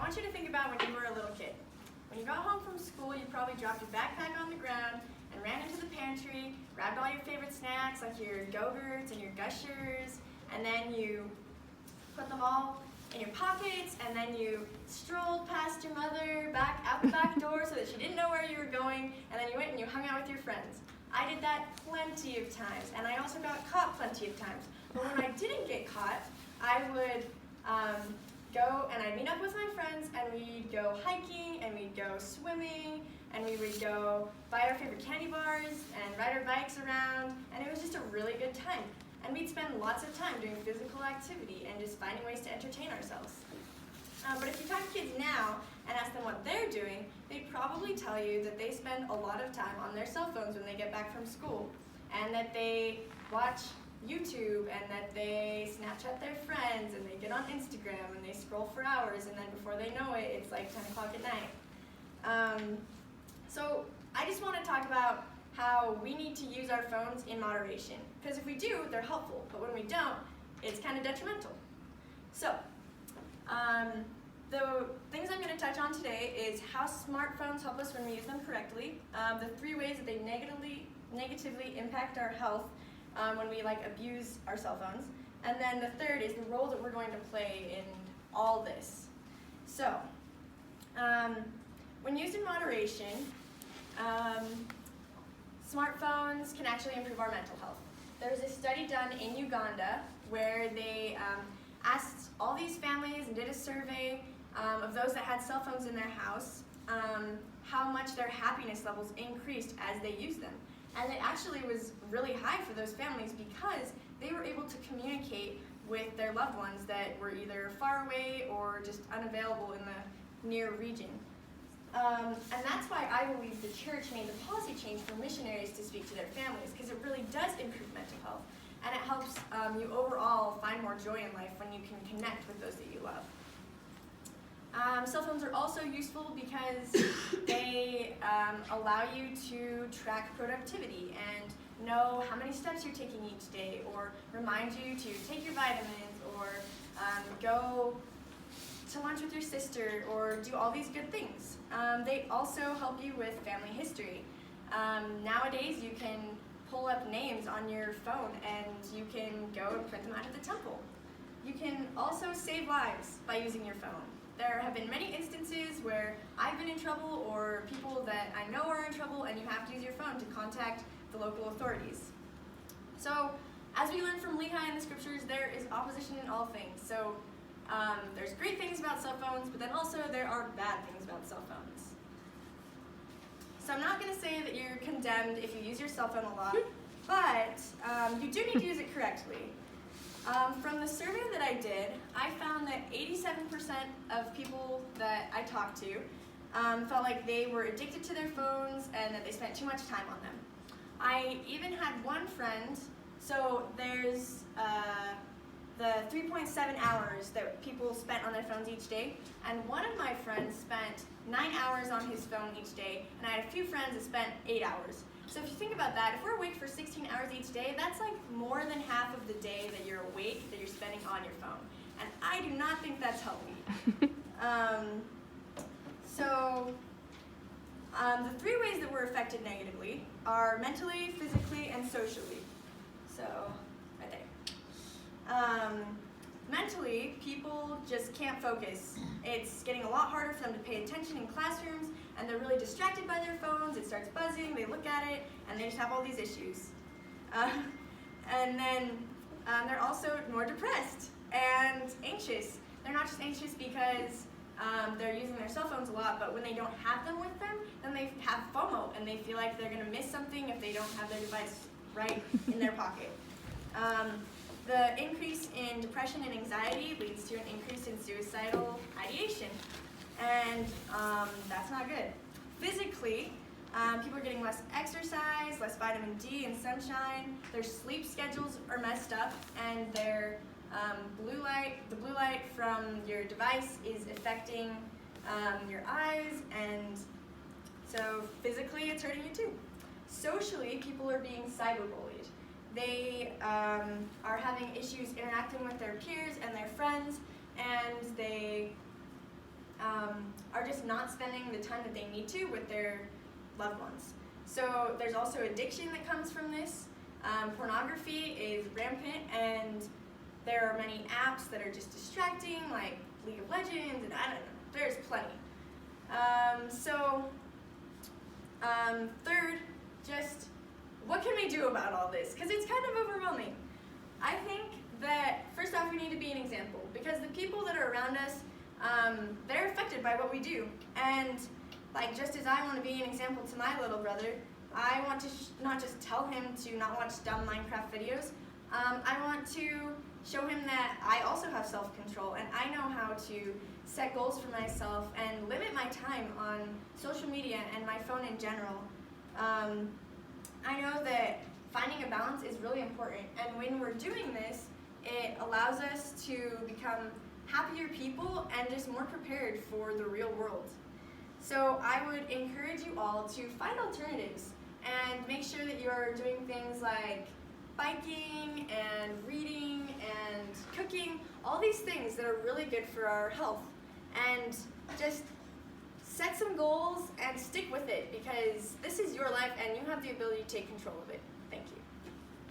want you to think about when you were a little kid. When you got home from school, you probably dropped your backpack on the ground and ran into the pantry, grabbed all your favorite snacks like your Go-Gurts and your Gushers, and then you put them all in your pockets, and then you strolled past your mother back out the back door so that she didn't know where you were going, and then you went and you hung out with your friends. I did that plenty of times, and I also got caught plenty of times. But when I didn't get caught, I would go and I'd meet up with my friends, and we'd go hiking, and we'd go swimming, and we would go buy our favorite candy bars and ride our bikes around, and it was just a really good time. And we'd spend lots of time doing physical activity and just finding ways to entertain ourselves. But if you talk to kids now and ask them what they're doing, they'd probably tell you that they spend a lot of time on their cell phones when they get back from school, and that they watch YouTube, and that they Snapchat their friends, and they get on Instagram, and they scroll for hours, and then before they know it, it's like 10 o'clock at night. So I just want to talk about how we need to use our phones in moderation. Because if we do, they're helpful, but when we don't, it's kind of detrimental. So, the things I'm going to touch on today is how smartphones help us when we use them correctly, the 3 ways that they negatively impact our health when we abuse our cell phones, and then the third is the role that we're going to play in all this. So, when used in moderation, smartphones can actually improve our mental health. There was a study done in Uganda where they asked all these families and did a survey of those that had cell phones in their house, how much their happiness levels increased as they used them. And it actually was really high for those families because they were able to communicate with their loved ones that were either far away or just unavailable in the near region. And that's why I believe the church made the policy change for missionaries to speak to their families, because it really does improve mental health, and it helps you overall find more joy in life when you can connect with those that you love. Cell phones are also useful because they allow you to track productivity and know how many steps you're taking each day, or remind you to take your vitamins, or go to lunch with your sister, or do all these good things. They also help you with family history. Nowadays you can pull up names on your phone and you can go and print them out at the temple. You can also save lives by using your phone. There have been many instances where I've been in trouble, or people that I know are in trouble, and you have to use your phone to contact the local authorities. So, as we learn from Lehi in the scriptures, there is opposition in all things. So, there's great things about cell phones, but then also there are bad things about cell phones. So I'm not going to say that you're condemned if you use your cell phone a lot, but you do need to use it correctly. From the survey that I did, I found that 87% of people that I talked to felt like they were addicted to their phones and that they spent too much time on them. I even had one friend, so there's the 3.7 hours that people spent on their phones each day, and one of my friends spent 9 hours on his phone each day, and I had a few friends that spent 8 hours. So if you think about that, if we're awake for 16 hours each day, that's like more than half of the day that you're awake that you're spending on your phone. And I do not think that's healthy. The 3 ways that we're affected negatively are mentally, physically, and socially. So, right there. Mentally, people just can't focus. It's getting a lot harder for them to pay attention in classrooms, and they're really distracted by their phones. It starts buzzing, they look at it, and they just have all these issues. And then they're also more depressed and anxious. They're not just anxious because they're using their cell phones a lot, but when they don't have them with them, then they have FOMO, and they feel like they're going to miss something if they don't have their device right in their pocket. The increase in depression and anxiety leads to an increase in suicidal ideation, and that's not good. Physically, people are getting less exercise, less vitamin D and sunshine, their sleep schedules are messed up, and their the blue light from your device is affecting your eyes, and so physically it's hurting you too. Socially, people are being cyberbullied. They are having issues interacting with their peers and their friends, and they are just not spending the time that they need to with their loved ones. So there's also addiction that comes from this. Pornography is rampant, and there are many apps that are just distracting, like League of Legends, and I don't know, there's plenty. Third, just what can we do about all this? Because it's kind of overwhelming. I think that first off we need to be an example, because the people that are around us, they're affected by what we do. And like just as I want to be an example to my little brother, I want to not just tell him to not watch dumb Minecraft videos. I want to show him that I also have self-control, and I know how to set goals for myself and limit my time on social media and my phone in general. I know that finding a balance is really important, and when we're doing this, it allows us to become happier people and just more prepared for the real world. So I would encourage you all to find alternatives and make sure that you're doing things like biking and reading and cooking, all these things that are really good for our health. And just set some goals and stick with it, because this is your life and you have the ability to take control of it. Thank you.